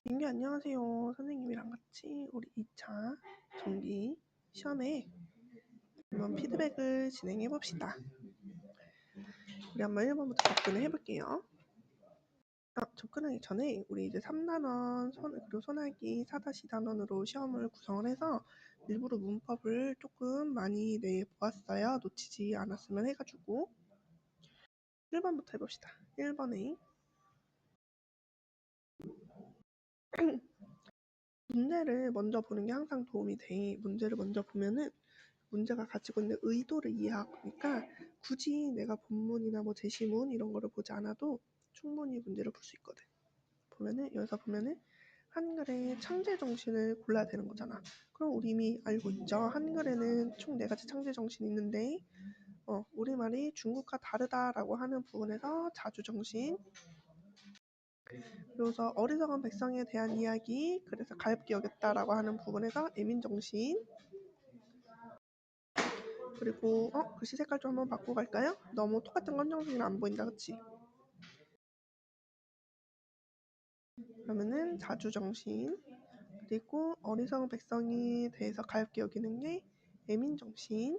민규 안녕하세요. 선생님이랑 같이 우리 2차 정기 시험에 한번 피드백을 진행해 봅시다. 우리 한번 1번부터 접근을 해볼게요. 접근하기 전에 우리 이제 3단원 그리고 소나기 4-단원으로 시험을 구성을 해서 일부러 문법을 조금 많이 내보았어요. 놓치지 않았으면 해가지고 1번부터 해봅시다. 1번에 문제를 먼저 보는 게 항상 도움이 돼. 문제를 먼저 보면은 문제가 가지고 있는 의도를 이해하니까 굳이 내가 본문이나 뭐 제시문 이런 거를 보지 않아도 충분히 문제를 풀 수 있거든. 여기서 보면은 한글의 창제 정신을 골라야 되는 거잖아. 그럼 우리 이미 알고 있죠. 한글에는 총 4가지 창제 정신이 있는데 우리말이 중국과 다르다라고 하는 부분에서 자주 정신, 그래서 어리석은 백성에 대한 이야기, 그래서 가엾게 여겼다라고 하는 부분에서 애민 정신, 그리고 글씨 색깔 좀 한번 바꾸고 갈까요? 너무 똑같은 건정신이 안 보인다, 그치? 그러면은 자주정신, 그리고 어리석은 백성에 대해서 가엾게 여기는 게 애민정신.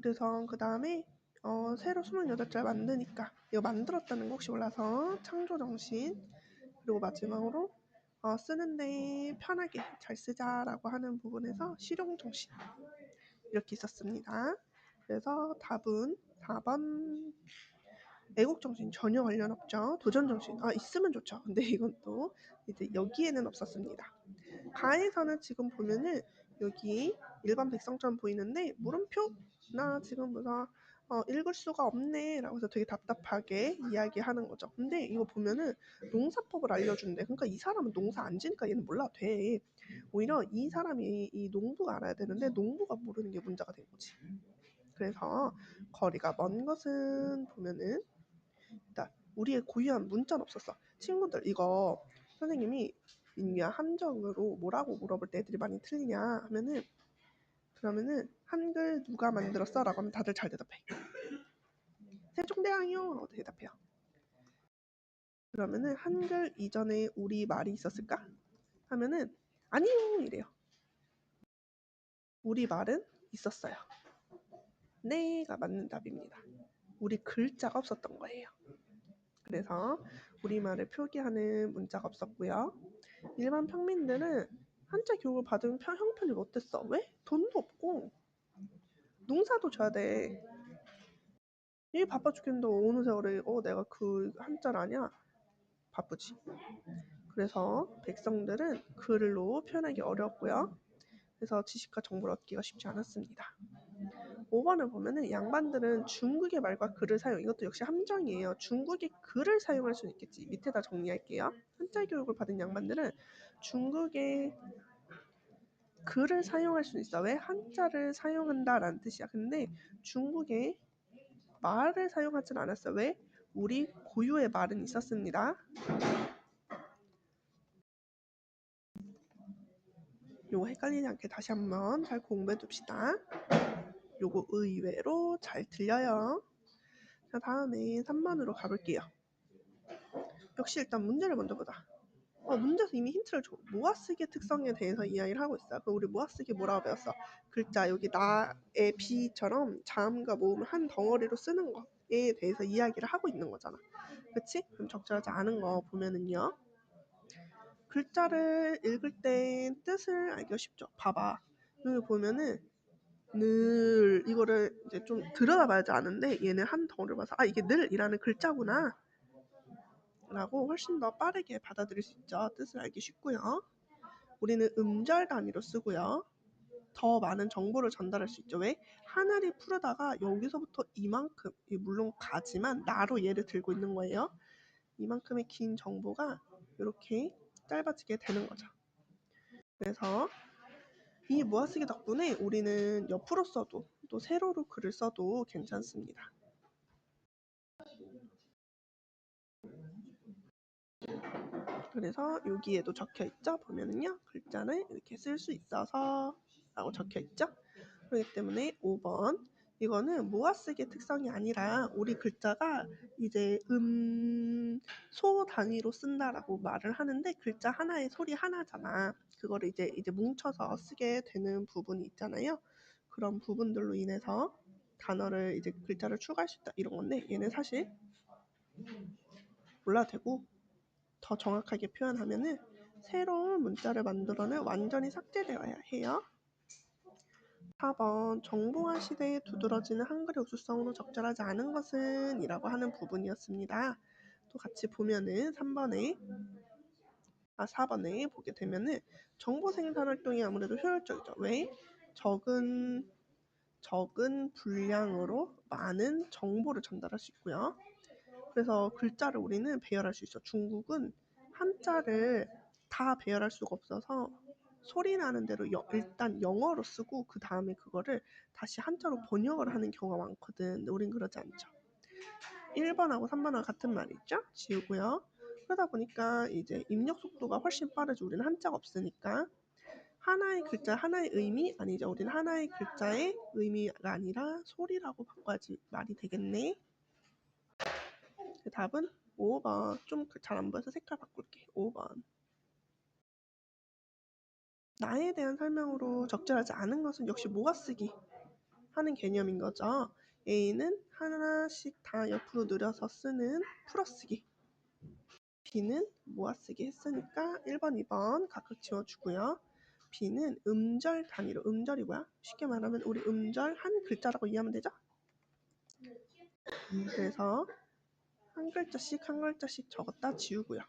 그래서 그 다음에 새로 28자 만드니까 이거 만들었다는 거 혹시 몰라서 창조정신, 그리고 마지막으로 쓰는데 편하게 잘 쓰자라고 하는 부분에서 실용정신, 이렇게 있었습니다. 그래서 답은 4번. 애국정신 전혀 관련 없죠. 도전정신 있으면 좋죠. 근데 이건 또 이제 여기에는 없었습니다. 가에서는 지금 보면은 여기 일반 백성처럼 보이는데 물음표나 지금 무슨 읽을 수가 없네 라고 해서 되게 답답하게 이야기하는 거죠. 근데 이거 보면은 농사법을 알려준대. 그러니까 이 사람은 농사 안 지니까 얘는 몰라도 돼. 오히려 이 사람이 이 농부가 알아야 되는데 농부가 모르는 게 문제가 된 거지. 그래서 거리가 먼 것은 보면은 일단 우리의 고유한 문자는 없었어. 친구들 이거 선생님이 민규야 함정으로 뭐라고 물어볼 때 애들이 많이 틀리냐 하면은 그러면은 한글 누가 만들었어? 라고 하면 다들 잘 대답해. 세종대왕이요 라고 대답해요. 그러면은 한글 이전에 우리 말이 있었을까? 하면은 아니요 이래요. 우리 말은 있었어요. 네가 맞는 답입니다. 우리 글자가 없었던 거예요. 그래서 우리말을 표기하는 문자가 없었고요. 일반 평민들은 한자 교육을 받은 형편이 어땠어? 왜? 돈도 없고 농사도 져야 돼. 일 바빠 죽겠는데 어느 세월에 내가 그 한자를 아냐? 바쁘지. 그래서 백성들은 글로 표현하기 어려웠고요. 그래서 지식과 정보를 얻기가 쉽지 않았습니다. 5번을 보면은 양반들은 중국의 말과 글을 사용, 이것도 역시 함정이에요. 중국의 글을 사용할 수는 있겠지. 밑에다 정리할게요. 한자 교육을 받은 양반들은 중국의 글을 사용할 수 있어. 왜? 한자를 사용한다라는 뜻이야. 근데 중국의 말을 사용하지는 않았어. 왜? 우리 고유의 말은 있었습니다. 요거 헷갈리지 않게 다시 한번 잘 공부해 둡시다. 요거 의외로 잘 들려요. 자, 다음에 3번으로 가볼게요. 역시 일단 문제를 먼저 보자. 문제에서 이미 힌트를 줘. 모아쓰기의 특성에 대해서 이야기를 하고 있어요. 그럼 우리 모아쓰기 뭐라고 배웠어? 글자 여기 나의 비처럼 자음과 모음을 한 덩어리로 쓰는 거에 대해서 이야기를 하고 있는 거잖아. 그치? 그럼 적절하지 않은 거 보면은요. 글자를 읽을 때 뜻을 알기가 쉽죠. 봐봐. 여기 보면은 늘 이거를 이제 좀 들여다봐야지 아는데 얘는 한 덩어리를 봐서 이게 늘이라는 글자구나 라고 훨씬 더 빠르게 받아들일 수 있죠. 뜻을 알기 쉽고요. 우리는 음절 단위로 쓰고요. 더 많은 정보를 전달할 수 있죠. 왜? 하늘이 푸르다가 여기서부터 이만큼, 물론 가지만 나로 얘를 들고 있는 거예요. 이만큼의 긴 정보가 이렇게 짧아지게 되는 거죠. 그래서 이 모아쓰기 덕분에 우리는 옆으로 써도 또 세로로 글을 써도 괜찮습니다. 그래서 여기에도 적혀있죠. 보면은요. 글자를 이렇게 쓸 수 있어서 라고 적혀있죠. 그렇기 때문에 5번 이거는 모아쓰기의 특성이 아니라 우리 글자가 이제 소 단위로 쓴다라고 말을 하는데 글자 하나에 소리 하나잖아. 그거를 이제 뭉쳐서 쓰게 되는 부분이 있잖아요. 그런 부분들로 인해서 단어를 이제 글자를 추가할 수 있다 이런 건데 얘는 사실 몰라도 되고 더 정확하게 표현하면은 새로운 문자를 만들어는 완전히 삭제되어야 해요. 4번 정보화 시대에 두드러지는 한글의 우수성으로 적절하지 않은 것은 이라고 하는 부분이었습니다. 또 같이 보면은 4번에 보게 되면은 정보 생산 활동이 아무래도 효율적이죠. 왜? 적은 분량으로 많은 정보를 전달할 수 있고요. 그래서 글자를 우리는 배열할 수 있어. 중국은 한자를 다 배열할 수가 없어서 소리 나는 대로 일단 영어로 쓰고 그 다음에 그거를 다시 한자로 번역을 하는 경우가 많거든. 근데 우린 그러지 않죠. 1번하고 3번하고 같은 말이죠. 지우고요. 그러다 보니까 이제 입력 속도가 훨씬 빠르죠. 우리는 한자가 없으니까. 하나의 글자, 하나의 의미 아니죠. 우리는 하나의 글자의 의미가 아니라 소리라고 바꿔야지 말이 되겠네. 그 답은 5번. 좀 잘 안 보여서 색깔 바꿀게. 5번. 나에 대한 설명으로 적절하지 않은 것은 역시 모아쓰기 하는 개념인 거죠. A는 하나씩 다 옆으로 늘려서 쓰는 풀어쓰기. B는 모아쓰기 했으니까 1번, 2번 각각 지워주고요. B는 음절 단위로, 음절이 뭐야? 쉽게 말하면 우리 음절 한 글자라고 이해하면 되죠? 그래서 한 글자씩 적었다 지우고요.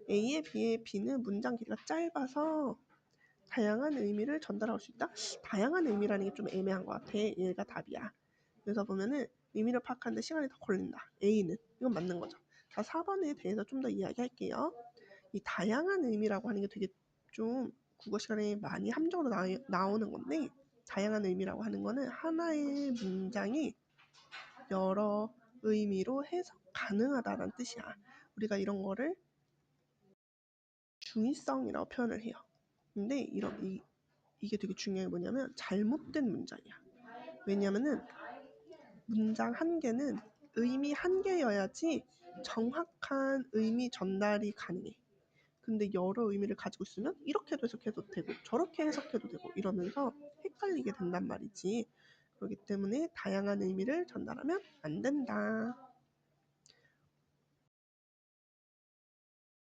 A에 비해 B는 문장 길이가 짧아서 다양한 의미를 전달할 수 있다? 다양한 의미라는 게 좀 애매한 것 같아. 얘가 답이야. 그래서 보면은 의미를 파악하는데 시간이 더 걸린다. A는. 이건 맞는 거죠. 자, 4번에 대해서 좀 더 이야기할게요. 이 다양한 의미라고 하는 게 되게 좀 국어 시간에 많이 함정으로 나오는 건데 다양한 의미라고 하는 거는 하나의 문장이 여러 의미로 해석 가능하다는 뜻이야. 우리가 이런 거를 중의성이라고 표현을 해요. 근데 이게 되게 중요한 게 뭐냐면 잘못된 문장이야. 왜냐면은 문장 한 개는 의미 한 개여야지 정확한 의미 전달이 가능해. 근데 여러 의미를 가지고 있으면 이렇게도 해석해도 되고 저렇게 해석해도 되고 이러면서 헷갈리게 된단 말이지. 그렇기 때문에 다양한 의미를 전달하면 안 된다.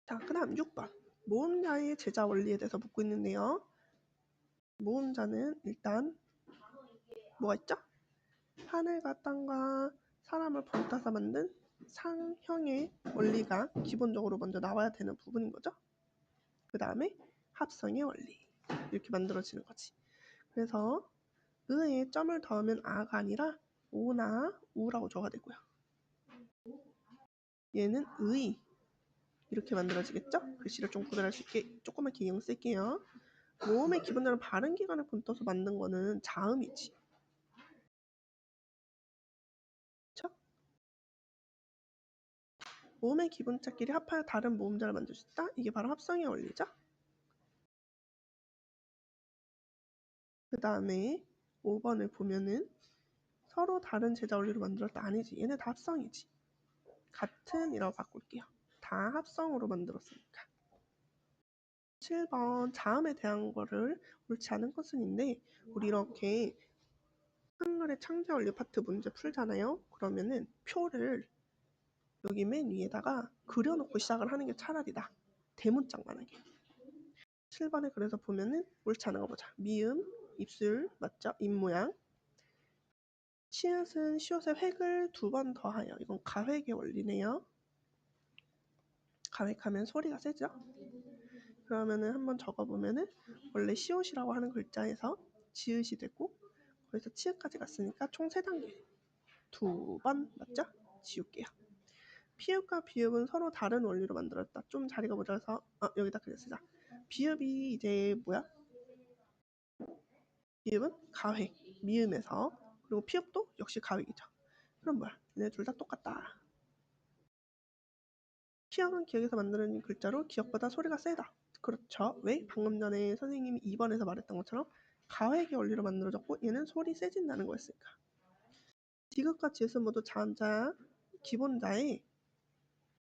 자, 그 다음 6번. 모음자의 제자 원리에 대해서 묻고 있는데요. 모음자는 일단 뭐가 있죠? 하늘과 땅과 사람을 본따서 만든 상형의 원리가 기본적으로 먼저 나와야 되는 부분인 거죠. 그 다음에 합성의 원리 이렇게 만들어지는 거지. 그래서 의에 점을 더하면 아가 아니라 오나 우라고 적어야 되고요. 얘는 의 이렇게 만들어지겠죠? 글씨를 좀 구별할 수 있게 조그맣게 기경 쓸게요. 모음의 기본적으로 바른 기관을 본떠서 만든 거는 자음이지. 그쵸? 모음의 기본자끼리 합하여 다른 모음자를 만들 수 있다? 이게 바로 합성의 원리죠? 그 다음에 5번을 보면은 서로 다른 제자 원리로 만들었다. 아니지. 얘네 다 합성이지. 같은 이라고 바꿀게요. 다 합성으로 만들었으니까. 7번 자음에 대한 거를 옳지 않은 것은인데 우리 이렇게 한글의 창제 원리 파트 문제 풀잖아요. 그러면은 표를 여기 맨 위에다가 그려놓고 시작을 하는 게 차라리 나. 대문짝만 하게. 7번에 그래서 보면은 옳지 않은 거 보자. 미음, 입술, 맞죠? 입모양. 시옷은 시옷의 획을 2번 더하여. 이건 가획의 원리네요. 가획하면 소리가 세죠? 그러면은 한번 적어보면은 원래 시옷이라고 하는 글자에서 지읒이 되고 거기서 치읓까지 갔으니까 총 3단계. 2번 맞죠? 지울게요. 피읍과 비읍은 서로 다른 원리로 만들었다. 좀 자리가 모자라서 여기다 그냥 쓰자. 비읍이 이제 뭐야? 비읍은 가획, 미음에서. 그리고 피읍도 역시 가획이죠. 그럼 뭐야? 얘네 둘 다 똑같다. 키역은 기역에서 만드는 글자로 기역보다 소리가 세다. 그렇죠. 왜? 방금 전에 선생님이 2번에서 말했던 것처럼 가획의 원리로 만들어졌고 얘는 소리 세진다는 거였으니까. 디귿과 지읒은 모두 자음자 기본자에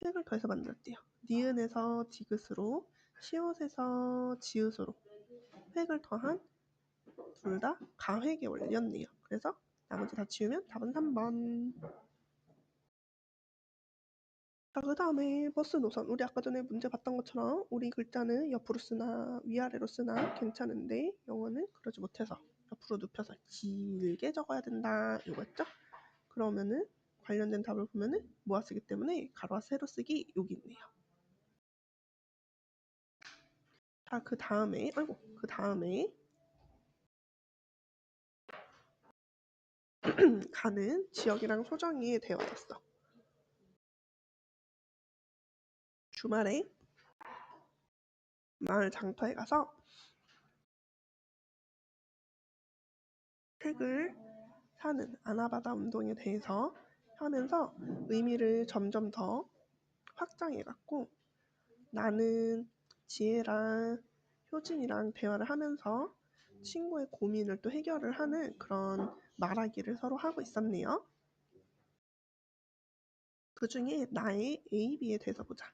획을 더해서 만들었대요. 니은에서 디귿으로, 시옷에서 지읒으로 획을 더한 둘 다 가획에 올렸네요. 그래서 나머지 다 지우면 답은 3번. 자, 그 다음에 버스 노선. 우리 아까 전에 문제 봤던 것처럼 우리 글자는 옆으로 쓰나 위아래로 쓰나 괜찮은데 영어는 그러지 못해서 옆으로 눕혀서 길게 적어야 된다 이거였죠? 그러면은 관련된 답을 보면은 모아 쓰기 때문에 가로와 세로 쓰기 여기 있네요. 자, 그 다음에 가는 지역이랑 소정이 대화였어. 주말에 마을 장터에 가서 책을 사는 아나바다 운동에 대해서 하면서 의미를 점점 더 확장해갔고, 나는 지혜랑 효진이랑 대화를 하면서 친구의 고민을 또 해결을 하는 그런 말하기를 서로 하고 있었네요. 그 중에 나의 A, B에 대해서 보자.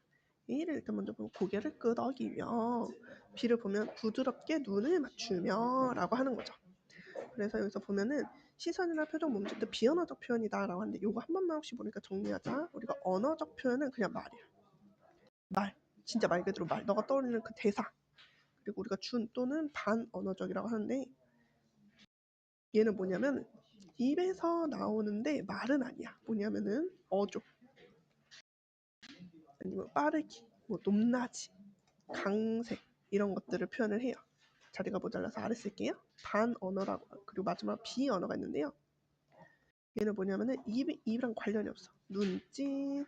A를 일단 먼저 보면 고개를 끄덕이며, B를 보면 부드럽게 눈을 맞추며 라고 하는 거죠. 그래서 여기서 보면은 시선이나 표정, 몸짓 도 비언어적 표현이다 라고 하는데 요거 한 번만 혹시 보니까 정리하자. 우리가 언어적 표현은 그냥 말이야. 말. 진짜 말 그대로 말. 너가 떠올리는 그 대사. 그리고 우리가 준 또는 반언어적이라고 하는데 얘는 뭐냐면 입에서 나오는데 말은 아니야. 뭐냐면은 어조 아니면 빠르기, 뭐 높낮이, 강세 이런 것들을 표현을 해요. 자리가 모자라서 아래 쓸게요. 반언어라고 그리고 마지막 비언어가 있는데요. 얘는 뭐냐면은 입이랑 관련이 없어. 눈짓,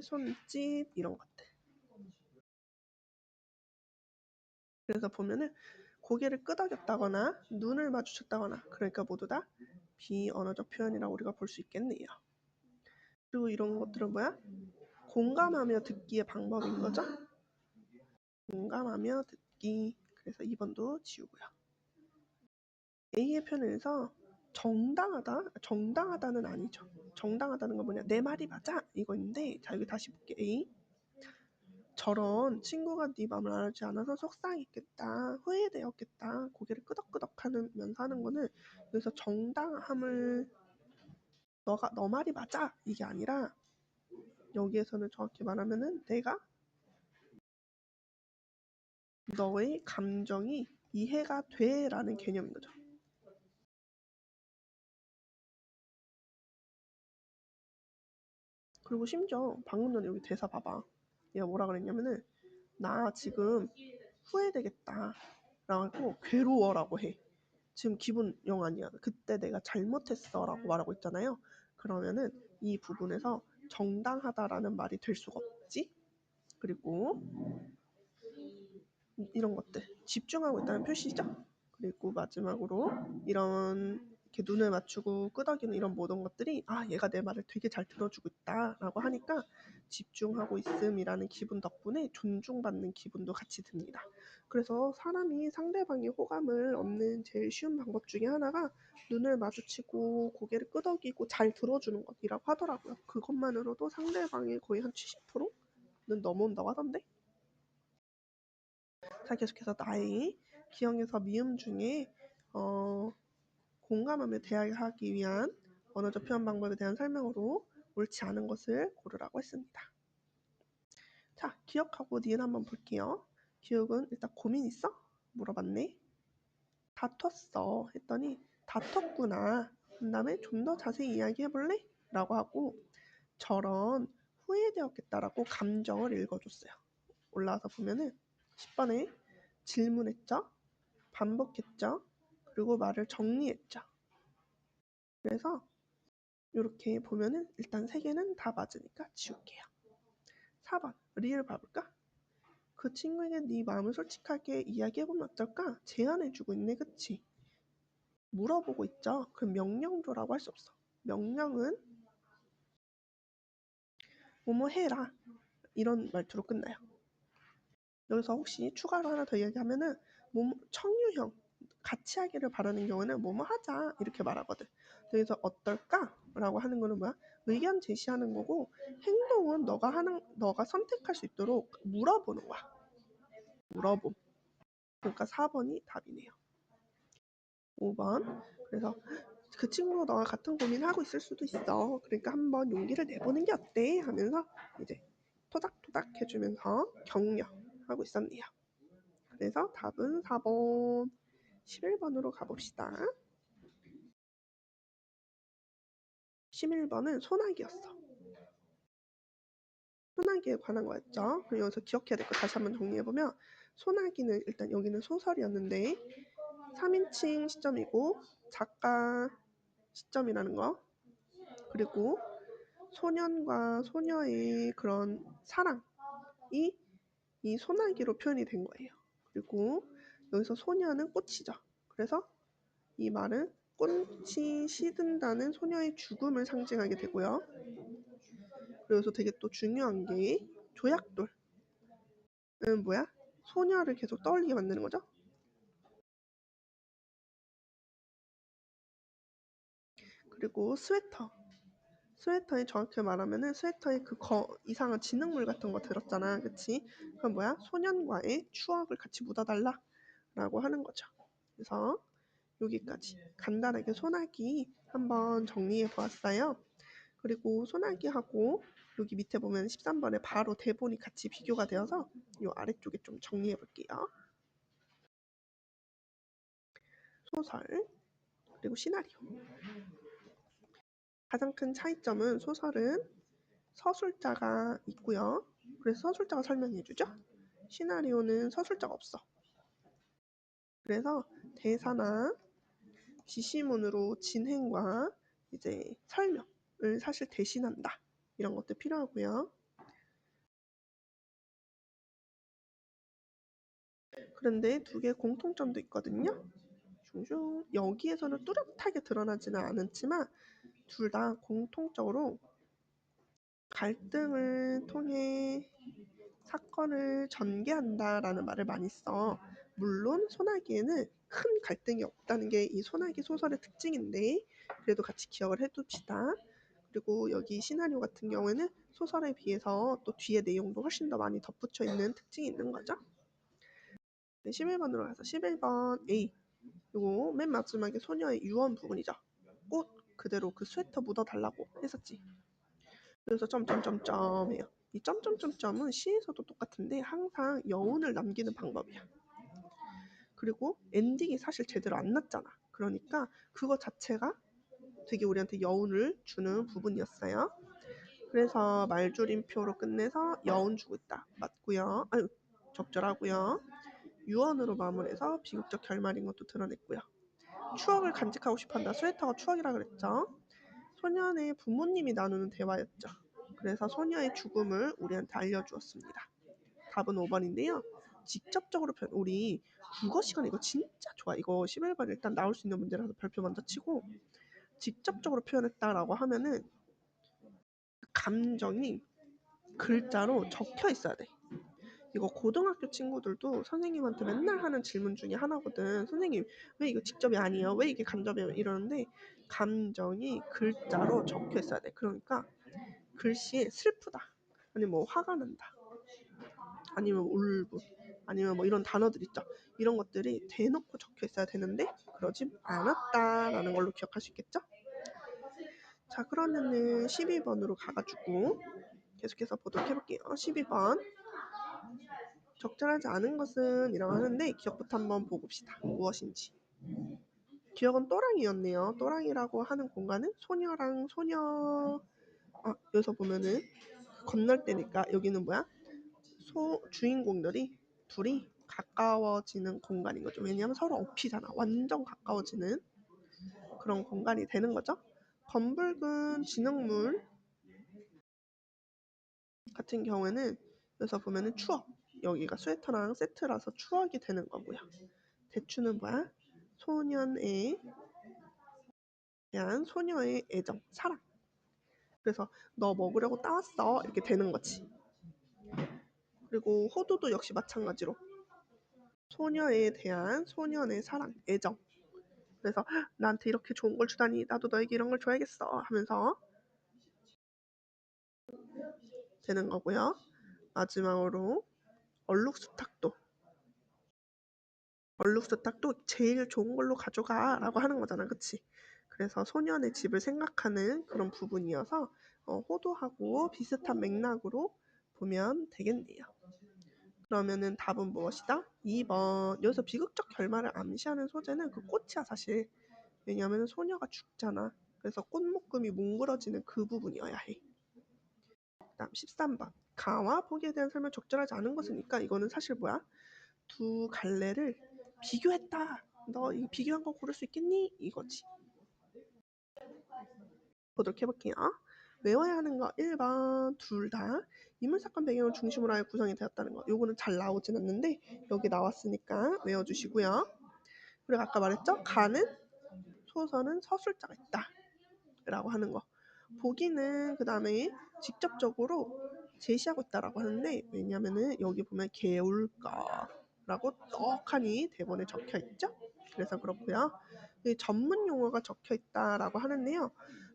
손짓 이런 것들. 그래서 보면은 고개를 끄덕였다거나 눈을 마주쳤다거나 그러니까 모두 다 비언어적 표현이라고 우리가 볼 수 있겠네요. 그리고 이런 것들은 뭐야? 공감하며 듣기의 방법인 거죠? 공감하며 듣기. 그래서 2번도 지우고요. A의 표현에서 정당하다는 아니죠. 정당하다는 건 뭐냐? 내 말이 맞아 이거인데, 자 여기 다시 볼게. A. 저런 친구가 네 마음을 알지 않아서 속상했겠다, 후회되었겠다, 고개를 끄덕끄덕하면서 하는 거는 여기서 정당함을 너 말이 맞아 이게 아니라 여기에서는 정확히 말하면은 내가 너의 감정이 이해가 돼라는 개념인 거죠. 그리고 심지어 방금 전에 여기 대사 봐봐. 얘가 뭐라 그랬냐면은 나 지금 후회되겠다 라고 괴로워라고 해. 지금 기분 영 아니야. 그때 내가 잘못했어 라고 말하고 있잖아요. 그러면은 이 부분에서 정당하다라는 말이 될 수가 없지. 그리고 이런 것들 집중하고 있다는 표시죠. 그리고 마지막으로 이런 이렇게 눈을 맞추고 끄덕이는 이런 모든 것들이 얘가 내 말을 되게 잘 들어주고 있다라고 하니까 집중하고 있음이라는 기분 덕분에 존중받는 기분도 같이 듭니다. 그래서 사람이 상대방의 호감을 얻는 제일 쉬운 방법 중에 하나가 눈을 마주치고 고개를 끄덕이고 잘 들어주는 것이라고 하더라고요. 그것만으로도 상대방의 거의 한 70%는 넘어온다고 하던데. 자, 계속해서 나의 기억에서 미음 중에 공감하며 대화하기 위한 언어적 표현 방법에 대한 설명으로 옳지 않은 것을 고르라고 했습니다. 자, 기억하고 니은 한번 볼게요. 기억은 일단 고민 있어? 물어봤네. 다퉜어 했더니 다퉜구나. 그 다음에 좀 더 자세히 이야기해볼래? 라고 하고 저런 후회되었겠다라고 감정을 읽어줬어요. 올라와서 보면은 10번에 질문했죠. 반복했죠. 그리고 말을 정리했죠. 그래서 이렇게 보면은 일단 3개는 다 맞으니까 지울게요. 4번 리을 봐볼까? 그 친구에게 네 마음을 솔직하게 이야기해보면 어떨까? 제안해주고 있네, 그치? 물어보고 있죠. 그럼 명령조라고 할 수 없어. 명령은 뭐뭐 해라 이런 말투로 끝나요. 여기서 혹시 추가로 하나 더 이야기하면은 청유형 같이 하기를 바라는 경우는 뭐뭐 하자 이렇게 말하거든. 여기서 어떨까? 라고 하는 거는 뭐야? 의견 제시하는 거고, 행동은 너가 선택할 수 있도록 물어보는 거야. 물어봄. 그러니까 4번이 답이네요. 5번. 그래서 그 친구가 너와 같은 고민을 하고 있을 수도 있어. 그러니까 한번 용기를 내보는 게 어때? 하면서 이제 토닥토닥 해주면서 격려하고 있었네요. 그래서 답은 4번. 11번으로 가봅시다. 11번은 소나기였어. 소나기에 관한 거였죠. 그리고 여기서 기억해야 될 거 다시 한번 정리해보면, 소나기는 일단 여기는 소설이었는데 3인칭 시점이고 작가 시점이라는 거, 그리고 소년과 소녀의 그런 사랑이 이 소나기로 표현이 된 거예요. 그리고 여기서 소녀는 꽃이죠. 그래서 이 말은 꽃이 시든다는 소녀의 죽음을 상징하게 되고요. 그래서 되게 또 중요한 게 조약돌은 뭐야? 소녀를 계속 떠올리게 만드는 거죠. 그리고 스웨터에 정확히 말하면은 스웨터에 그 이상한 진흙물 같은 거 들었잖아, 그치? 그건 뭐야? 소년과의 추억을 같이 묻어달라 라고 하는 거죠. 그래서 여기까지 간단하게 소나기 한번 정리해 보았어요. 그리고 소나기하고 여기 밑에 보면 13번에 바로 대본이 같이 비교가 되어서 이 아래쪽에 좀 정리해 볼게요. 소설 그리고 시나리오. 가장 큰 차이점은 소설은 서술자가 있고요. 그래서 서술자가 설명해 주죠. 시나리오는 서술자가 없어. 그래서 대사나 지시문으로 진행과 이제 설명을 사실 대신한다. 이런 것도 필요하고요. 그런데 두 개의 공통점도 있거든요. 여기에서는 뚜렷하게 드러나지는 않았지만 둘 다 공통적으로 갈등을 통해 사건을 전개한다라는 말을 많이 써. 물론 소나기에는 큰 갈등이 없다는 게 이 소나기 소설의 특징인데 그래도 같이 기억을 해둡시다. 그리고 여기 시나리오 같은 경우에는 소설에 비해서 또 뒤에 내용도 훨씬 더 많이 덧붙여 있는 특징이 있는 거죠. 네, 11번으로 가서 11번 A. 요거 맨 마지막에 소녀의 유언 부분이죠. 꽃 그대로 그 스웨터 묻어달라고 했었지. 그래서 점점점점해요. 이 점점점점은 시에서도 똑같은데 항상 여운을 남기는 방법이야. 그리고 엔딩이 사실 제대로 안 났잖아. 그러니까 그거 자체가 되게 우리한테 여운을 주는 부분이었어요. 그래서 말줄임표로 끝내서 여운 주고 있다. 맞고요. 아유, 적절하고요. 유언으로 마무리해서 비극적 결말인 것도 드러냈고요. 추억을 간직하고 싶어한다. 스웨터가 추억이라 그랬죠. 소년의 부모님이 나누는 대화였죠. 그래서 소녀의 죽음을 우리한테 알려주었습니다. 답은 5번인데요. 직접적으로 우리 국어 시간 이거 진짜 좋아. 이거 11번 일단 나올 수 있는 문제라서 별표 먼저 치고, 직접적으로 표현했다라고 하면은 감정이 글자로 적혀 있어야 돼. 이거 고등학교 친구들도 선생님한테 맨날 하는 질문 중에 하나거든. 선생님 왜 이거 직접이 아니에요? 왜 이게 간접이에요? 이러는데 감정이 글자로 적혀 있어야 돼. 그러니까 글씨에 슬프다, 아니면 뭐 화가 난다, 아니면 울분, 아니면 뭐 이런 단어들 있죠. 이런 것들이 대놓고 적혀 있어야 되는데 그러지 않았다라는 걸로 기억할 수 있겠죠? 자, 그러면은 12번으로 가가지고 계속해서 보도록 해볼게요. 12번. 적절하지 않은 것은 이라고 하는데 기억부터 한번 보고 봅시다. 무엇인지. 기억은 또랑이었네요. 또랑이라고 하는 공간은 소녀랑 소녀, 여기서 보면은 건널 때니까 여기는 뭐야? 주인공들이 둘이 가까워지는 공간인 거죠. 왜냐하면 서로 엎이잖아. 완전 가까워지는 그런 공간이 되는 거죠. 검붉은 진흙물 같은 경우에는 여기서 보면은 추억. 여기가 스웨터랑 세트라서 추억이 되는 거고요. 대추는 뭐야? 소년에 대한 소녀의 애정, 사랑. 그래서 너 먹으려고 따왔어 이렇게 되는 거지. 그리고 호두도 역시 마찬가지로 소녀에 대한 소년의 사랑, 애정. 그래서 나한테 이렇게 좋은 걸 주다니 나도 너에게 이런 걸 줘야겠어 하면서 되는 거고요. 마지막으로 얼룩수탁도 제일 좋은 걸로 가져가 라고 하는 거잖아. 그치? 그래서 소년의 집을 생각하는 그런 부분이어서 호도하고 비슷한 맥락으로 보면 되겠네요. 그러면은 답은 무엇이다? 2번. 여기서 비극적 결말을 암시하는 소재는 그 꽃이야 사실. 왜냐하면 소녀가 죽잖아. 그래서 꽃묶음이 뭉그러지는 그 부분이어야 해. 다음 13번. 가와 복에 대한 설명 적절하지 않은 것이니까 이거는 사실 뭐야? 두 갈래를 비교했다. 너 이 비교한 거 고를 수 있겠니? 이거지. 보도록 해볼게요. 외워야 하는 거 1번 둘 다 인물 사건 배경을 중심으로 하여 구성이 되었다는 거. 요거는 잘 나오진 않는데 여기 나왔으니까 외워주시고요. 그리고 아까 말했죠? 가는 소설은 서술자가 있다 라고 하는 거. 보기는 그 다음에 직접적으로 제시하고 있다라고 하는데 왜냐면은 여기 보면 개울가라고 떡하니 대본에 적혀 있죠. 그래서 그렇고요. 전문 용어가 적혀 있다라고 하는데요.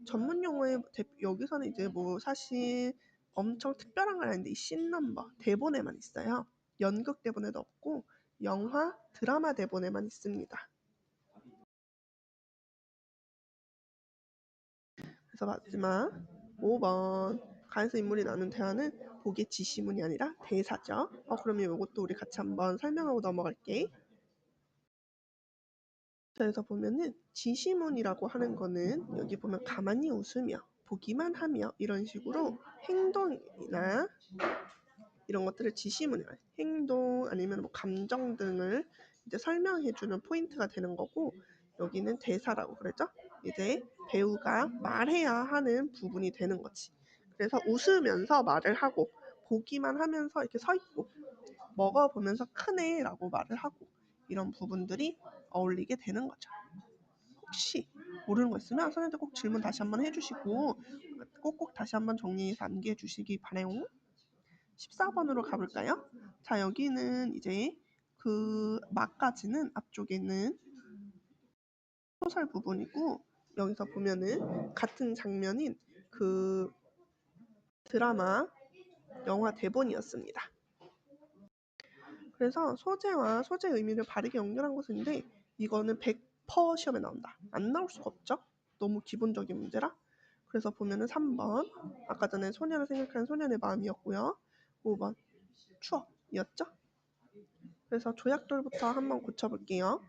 전문 용어에 여기서는 이제 뭐 사실 엄청 특별한 건 아닌데 이 씬 넘버 대본에만 있어요. 연극 대본에도 없고 영화 드라마 대본에만 있습니다. 그래서 마지막 5번 가에서 인물이 나눈 대화는 보기의 지시문이 아니라 대사죠. 그러면 이것도 우리 같이 한번 설명하고 넘어갈게. 그래서 보면은 지시문이라고 하는 거는 여기 보면 가만히 웃으며 보기만 하며 이런 식으로 행동이나 이런 것들을 지시문이라 행동 아니면 뭐 감정 등을 이제 설명해주는 포인트가 되는 거고 여기는 대사라고 그랬죠. 이제 배우가 말해야 하는 부분이 되는 거지. 그래서 웃으면서 말을 하고 보기만 하면서 이렇게 서 있고 먹어보면서 크네라고 말을 하고 이런 부분들이 어울리게 되는 거죠. 혹시 모르는 거 있으면 선생님한테 꼭 질문 다시 한번 해주시고 꼭꼭 다시 한번 정리해서 암기해 주시기 바래요. 14번으로 가볼까요? 자, 여기는 이제 그 막까지는 앞쪽에는 소설 부분이고 여기서 보면은 같은 장면인 그 드라마 영화 대본이었습니다. 그래서 소재와 소재 의미를 바르게 연결한 것인데 이거는 100% 시험에 나온다. 안 나올 수가 없죠. 너무 기본적인 문제라. 그래서 보면은 3번 아까 전에 소녀를 생각하는 소년의 마음이었고요. 5번 추억이었죠. 그래서 조약돌부터 한번 고쳐볼게요.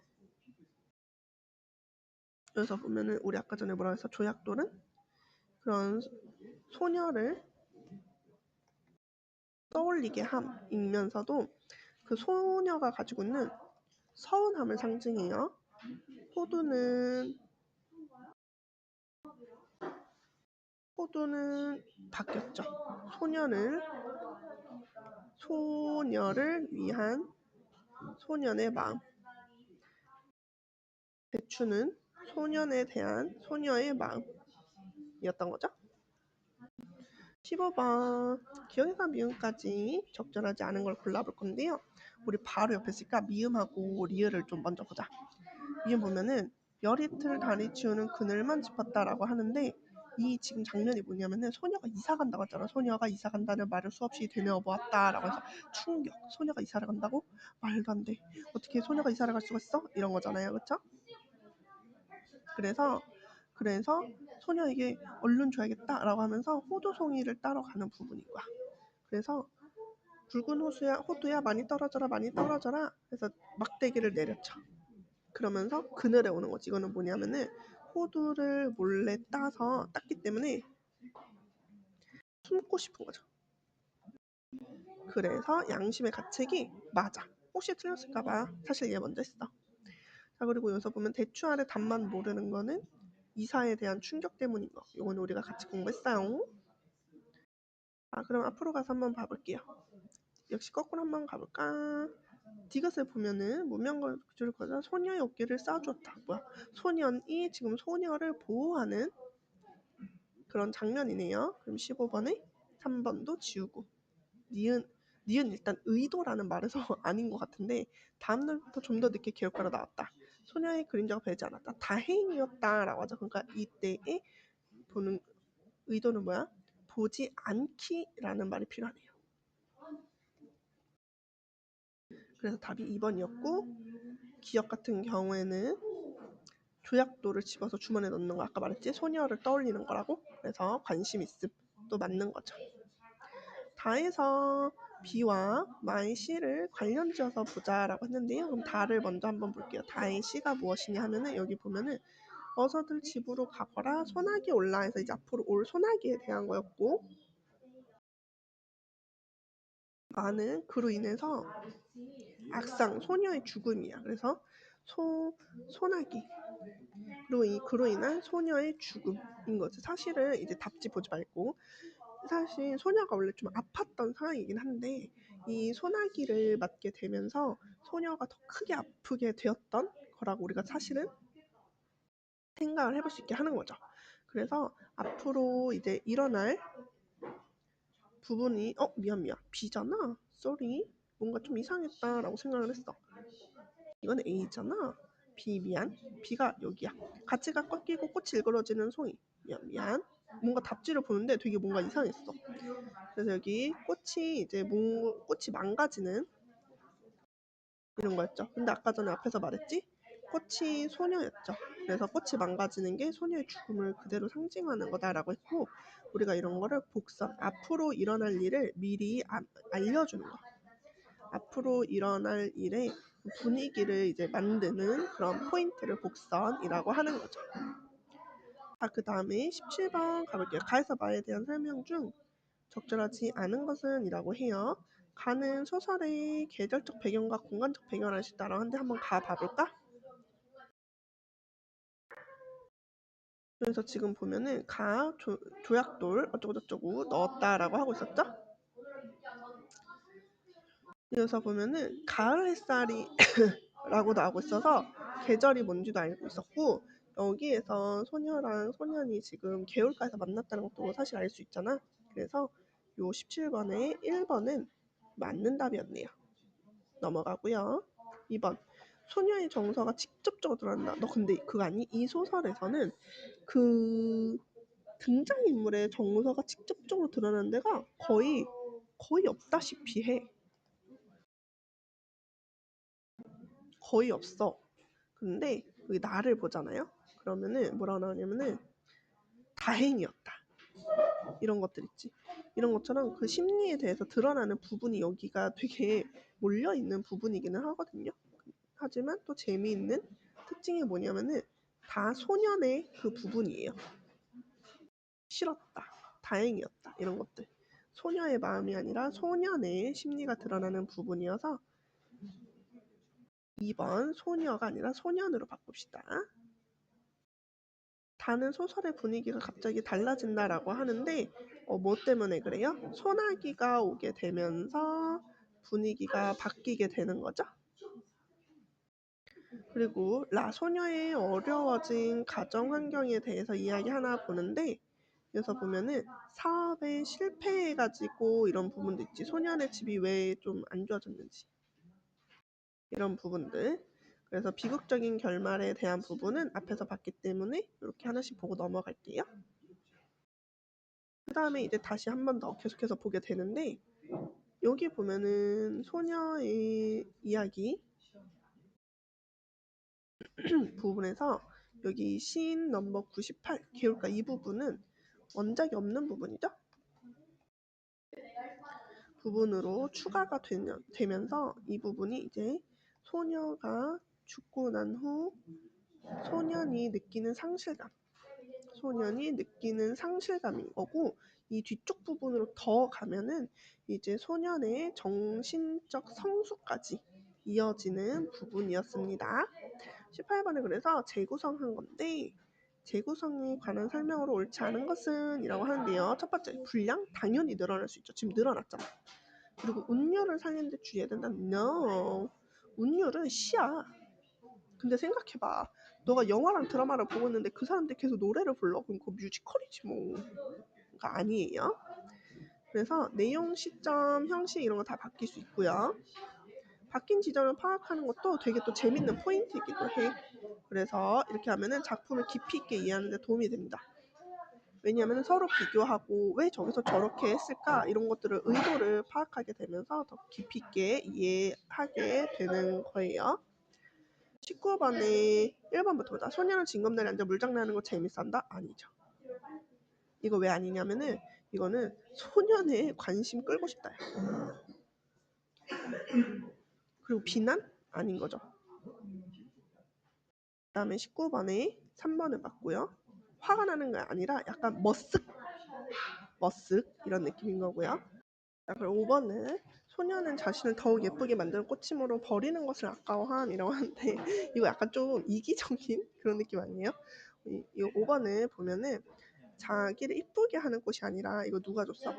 여기서 보면은 우리 아까 전에 뭐라 해서 조약돌은 그런 소녀를 떠올리게 함이면서도 그 소녀가 가지고 있는 서운함을 상징해요. 호두는 바뀌었죠. 소녀를 위한 소년의 마음. 대추는 소년에 대한 소녀의 마음이었던 거죠. 15번 기억과 미음까지 적절하지 않은 걸 골라볼 건데요. 우리 바로 옆에 있으니까 미음하고 리을을 좀 먼저 보자. 미음 보면은 열이틀 다리 치우는 그늘만 짚었다라고 하는데 이 지금 장면이 뭐냐면은 소녀가 이사 간다고 했잖아. 소녀가 이사 간다는 말을 수없이 되뇌어보았다라고 해서 충격. 소녀가 이사를 간다고? 말도 안 돼. 어떻게 소녀가 이사를 갈 수가 있어? 이런 거잖아요. 그쵸? 그래서 소녀에게 얼른 줘야겠다라고 하면서 호두송이를 따러 가는 부분인 거야. 그래서 붉은 호두야 많이 떨어져라 많이 떨어져라 해서 막대기를 내렸죠. 그러면서 그늘에 오는 거지. 이거는 뭐냐면은 호두를 몰래 따서 땄기 때문에 숨고 싶은 거죠. 그래서 양심의 가책이 맞아. 혹시 틀렸을까봐 사실 얘 먼저 했어. 자, 그리고 여기서 보면 대추 아래 단만 모르는 거는 이사에 대한 충격 때문인 거. 이거는 우리가 같이 공부했어요. 그럼 앞으로 가서 한번 봐볼게요. 역시 거꾸로 한번 가볼까? 디귿을 보면은 문명구조를 거자 소녀의 어깨를 쌓아주었다. 뭐야? 소년이 지금 소녀를 보호하는 그런 장면이네요. 그럼 15번에 3번도 지우고 니은 일단 의도라는 말에서 아닌 것 같은데 다음날부터 좀 더 늦게 개울가로 나왔다. 소녀의 그림자가 보이지 않았다. 다행이었다라고 하죠. 그러니까 이때에 보는 의도는 뭐야? 보지 않기라는 말이 필요하네요. 그래서 답이 2번이었고 기억 같은 경우에는 조약돌을 집어서 주머니에 넣는 거 아까 말했지? 소녀를 떠올리는 거라고. 그래서 관심 있음 또 맞는 거죠. 다에서 B와 마의 C를 관련지어서 보자라고 했는데요. 그럼 다를 먼저 한번 볼게요. 다의 C가 무엇이냐 하면은 여기 보면은 어서들 집으로 가거라 소나기 올라 해서 이제 앞으로 올 소나기에 대한 거였고 마는 그로 인해서 악상 소녀의 죽음이야. 그래서 소나기 그로 인한 소녀의 죽음인 거지. 사실은 이제 답지 보지 말고 사실 소녀가 원래 좀 아팠던 상황이긴 한데 이 소나기를 맞게 되면서 소녀가 더 크게 아프게 되었던 거라고 우리가 사실은 생각을 해볼 수 있게 하는 거죠. 그래서 앞으로 이제 일어날 부분이 미안 B잖아. 쏘리 뭔가 좀 이상했다라고 생각을 했어. 이건 A잖아. B 미안. B가 여기야. 가치가 꺾이고 꽃이 일그러지는 송이. 미안. 뭔가 답지를 보는데 되게 뭔가 이상했어. 그래서 여기 꽃이 이제 꽃이 망가지는 이런 거였죠. 근데 아까 전에 앞에서 말했지? 꽃이 소녀였죠. 그래서 꽃이 망가지는 게 소녀의 죽음을 그대로 상징하는 거다라고 했고 우리가 이런 거를 복선, 앞으로 일어날 일을 미리 알려주는 거. 앞으로 일어날 일의 분위기를 이제 만드는 그런 포인트를 복선이라고 하는 거죠. 그 다음에 17번 가볼게요. 가에서 마에 대한 설명 중 적절하지 않은 것은 이라고 해요. 가는 소설의 계절적 배경과 공간적 배경을 알 수 있다라고 하는데 한번 가 봐볼까? 그래서 지금 보면은 조약돌 어쩌고저쩌고 넣었다라고 하고 있었죠? 그래서 보면은 가을 햇살이 라고 나오고 있어서 계절이 뭔지도 알고 있었고 여기에서 소녀랑 소년이 지금 개울가에서 만났다는 것도 사실 알 수 있잖아. 그래서 요 17번에 1번은 맞는 답이었네요. 넘어가고요. 2번 소녀의 정서가 직접적으로 드러난다. 너 근데 그거 아니? 이 소설에서는 그 등장인물의 정서가 직접적으로 드러나는 데가 거의 없다시피 해. 거의 없어. 근데 여기 나를 보잖아요. 그러면은 뭐라고 나오냐면은 다행이었다. 이런 것들 있지. 이런 것처럼 그 심리에 대해서 드러나는 부분이 여기가 되게 몰려있는 부분이기는 하거든요. 하지만 또 재미있는 특징이 뭐냐면은 다 소년의 그 부분이에요. 싫었다, 다행이었다 이런 것들. 소녀의 마음이 아니라 소년의 심리가 드러나는 부분이어서 2번 소녀가 아니라 소년으로 바꿉시다. 다는 소설의 분위기가 갑자기 달라진다라고 하는데 뭐 때문에 그래요? 소나기가 오게 되면서 분위기가 바뀌게 되는 거죠. 그리고 소녀의 어려워진 가정 환경에 대해서 이야기 하나 보는데 여기서 보면은 사업에 실패해가지고 이런 부분도 있지. 소년의 집이 왜 좀 안 좋아졌는지 이런 부분들. 그래서 비극적인 결말에 대한 부분은 앞에서 봤기 때문에 이렇게 하나씩 보고 넘어갈게요. 그 다음에 이제 다시 한 번 더 계속해서 보게 되는데 여기 보면은 소녀의 이야기 부분에서 여기 시인 넘버 98 개울가 이 부분은 원작이 없는 부분이죠. 부분으로 추가가 되면서 이 부분이 이제 소녀가 죽고 난 후 소년이 느끼는 상실감인 거고 이 뒤쪽 부분으로 더 가면은 이제 소년의 정신적 성숙까지 이어지는 부분이었습니다. 18번에 그래서 재구성한 건데 재구성에 관한 설명으로 옳지 않은 것은 이라고 하는데요. 첫 번째, 분량 당연히 늘어날 수 있죠. 지금 늘어났잖아. 그리고 운율을 살리는 데 주의해야 된다. No. 운율은 시야. 근데 생각해봐. 너가 영화랑 드라마를 보고 있는데 그 사람들이 계속 노래를 불러. 그럼 그거 뮤지컬이지 뭐. 그러니까 아니에요. 그래서 내용, 시점, 형식 이런 거 다 바뀔 수 있고요. 바뀐 지점을 파악하는 것도 되게 또 재밌는 포인트이기도 해. 그래서 이렇게 하면은 작품을 깊이 있게 이해하는 데 도움이 됩니다. 왜냐하면 서로 비교하고 왜 저기서 저렇게 했을까 이런 것들을 의도를 파악하게 되면서 더 깊이 있게 이해하게 되는 거예요. 19번에 1번부터 보자. 소녀는 징검다리에 앉아 물장난하는 거 재밌어한다? 아니죠. 이거 왜 아니냐면은 이거는 소년의 관심 끌고 싶다. 그리고 비난? 아닌 거죠. 그 다음에 19번에 3번을 봤고요. 화가 나는 게 아니라 약간 머쓱 이런 느낌인 거고요. 자, 그리고 5번은 소녀는 자신을 더욱 예쁘게 만드는 꽃심으로 버리는 것을 아까워함이라고 하는데 이거 약간 좀 이기적인 그런 느낌 아니에요? 이 5번을 보면은 자기를 이쁘게 하는 꽃이 아니라 이거 누가 줬어?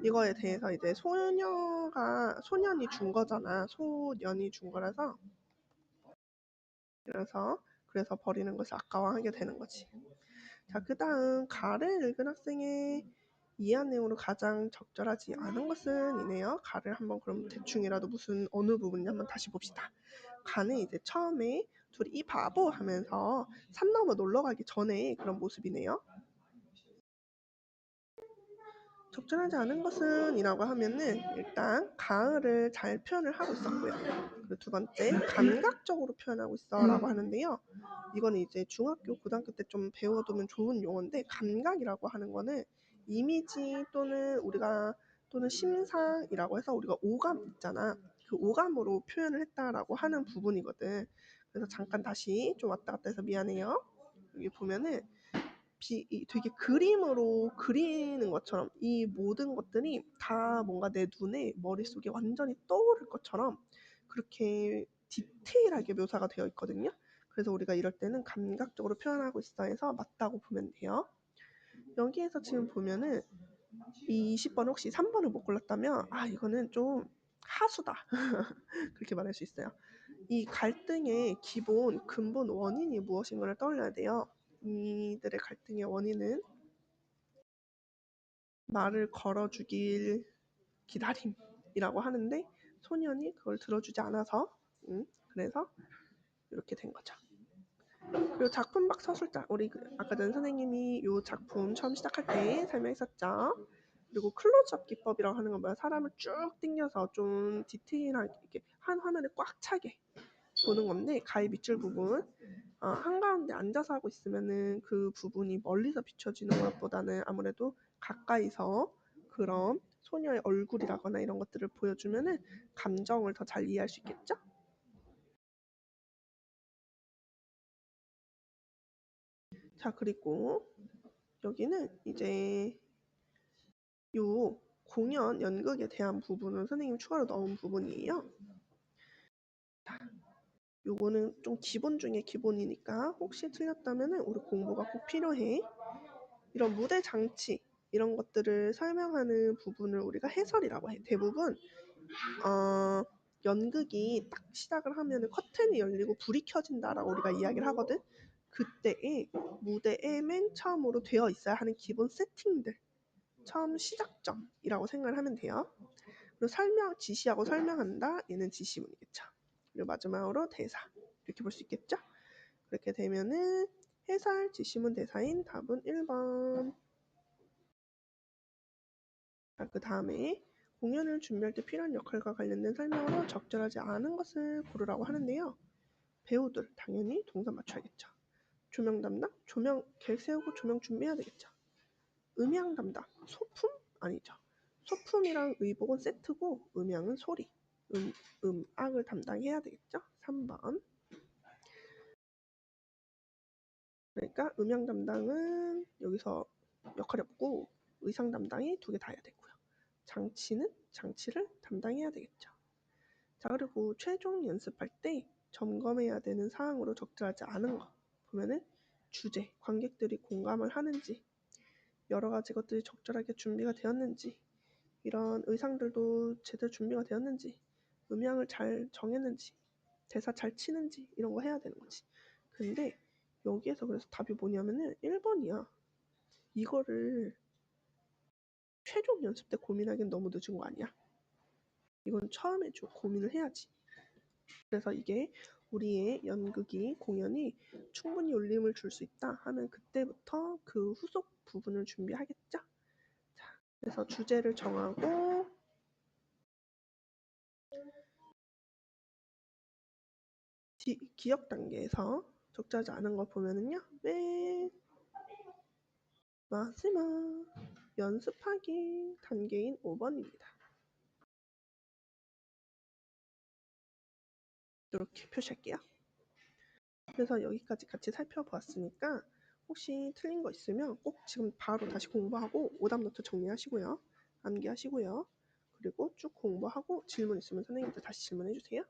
이거에 대해서 이제 소년이 준 거잖아. 소년이 준 거라서 그래서 버리는 것을 아까워하게 되는 거지. 자, 그 다음 가를 읽은 학생의 이해한 내용으로 가장 적절하지 않은 것은 이네요. 가를 한번 그럼 대충이라도 무슨 어느 부분인지 한번 다시 봅시다. 가는 이제 처음에 둘이 이 바보 하면서 산 넘어 놀러 가기 전에 그런 모습이네요. 적절하지 않은 것은 이라고 하면은 일단 가을을 잘 표현을 하고 있었고요. 그리고 두 번째 감각적으로 표현하고 있어 라고 하는데요. 이거는 이제 중학교 고등학교 때 좀 배워두면 좋은 용어인데 감각이라고 하는 거는 이미지 또는 심상이라고 해서 우리가 오감 있잖아. 그 오감으로 표현을 했다라고 하는 부분이거든. 그래서 잠깐 다시 좀 왔다 갔다 해서 미안해요. 여기 보면은 되게 그림으로 그리는 것처럼 이 모든 것들이 다 뭔가 내 눈에 머릿속에 완전히 떠오를 것처럼 그렇게 디테일하게 묘사가 되어 있거든요. 그래서 우리가 이럴 때는 감각적으로 표현하고 있어 해서 맞다고 보면 돼요. 여기에서 지금 보면은 이 20번 혹시 3번을 못 골랐다면 이거는 좀 하수다 그렇게 말할 수 있어요. 이 갈등의 기본 근본 원인이 무엇인가를 떠올려야 돼요. 이들의 갈등의 원인은 말을 걸어주길 기다림이라고 하는데 소년이 그걸 들어주지 않아서 그래서 이렇게 된 거죠. 그리고 작품박 서술자 우리 아까 전 선생님이 이 작품 처음 시작할 때 설명했었죠. 그리고 클로즈업 기법이라고 하는 건 뭐야? 사람을 쭉 당겨서 좀 디테일하게 이렇게 한 화면에 꽉 차게 보는 건데 가위 밑줄 부분 한가운데 앉아서 하고 있으면은 그 부분이 멀리서 비춰지는 것보다는 아무래도 가까이서 그런 소녀의 얼굴이라거나 이런 것들을 보여주면은 감정을 더 잘 이해할 수 있겠죠? 자, 그리고 여기는 이제 요 공연 연극에 대한 부분은 선생님 추가로 넣은 부분이에요. 요거는 좀 기본 중에 기본이니까 혹시 틀렸다면은 우리 공부가 꼭 필요해. 이런 무대 장치 이런 것들을 설명하는 부분을 우리가 해설이라고 해. 대부분 연극이 딱 시작을 하면은 커튼이 열리고 불이 켜진다라고 우리가 이야기를 하거든. 그때에 무대에 맨 처음으로 되어 있어야 하는 기본 세팅들 처음 시작점이라고 생각을 하면 돼요. 그리고 지시하고 설명한다. 얘는 지시문이겠죠. 그리고 마지막으로 대사 이렇게 볼 수 있겠죠. 그렇게 되면은 해설 지시문 대사인 답은 1번. 그 다음에 공연을 준비할 때 필요한 역할과 관련된 설명으로 적절하지 않은 것을 고르라고 하는데요. 배우들 당연히 동사 맞춰야겠죠. 조명 담당 조명 계획 세우고 조명 준비해야 되겠죠. 음향 담당 소품 아니죠. 소품이랑 의복은 세트고 음향은 소리 음악을 담당해야 되겠죠. 3번. 그러니까 음향 담당은 여기서 역할이 없고 의상 담당이 2개 다 해야 되고요. 장치를 담당해야 되겠죠. 자, 그리고 최종 연습할 때 점검해야 되는 사항으로 적절하지 않은 거 보면은 주제, 관객들이 공감을 하는지 여러 가지 것들이 적절하게 준비가 되었는지 이런 의상들도 제대로 준비가 되었는지 음향을 잘 정했는지 대사 잘 치는지 이런 거 해야 되는 거지. 근데 여기에서 그래서 답이 뭐냐면은 1번이야. 이거를 최종 연습 때 고민하기엔 너무 늦은 거 아니야? 이건 처음에 좀 고민을 해야지. 그래서 이게 우리의 연극이 공연이 충분히 울림을 줄 수 있다 하면 그때부터 그 후속 부분을 준비하겠죠? 자, 그래서 주제를 정하고 기억 단계에서 적절하지 않은 걸 보면은요, 맨 마지막 연습하기 단계인 5번입니다. 이렇게 표시할게요. 그래서 여기까지 같이 살펴보았으니까 혹시 틀린 거 있으면 꼭 지금 바로 다시 공부하고 오답 노트 정리하시고요. 암기하시고요. 그리고 쭉 공부하고 질문 있으면 선생님한테 다시 질문해 주세요.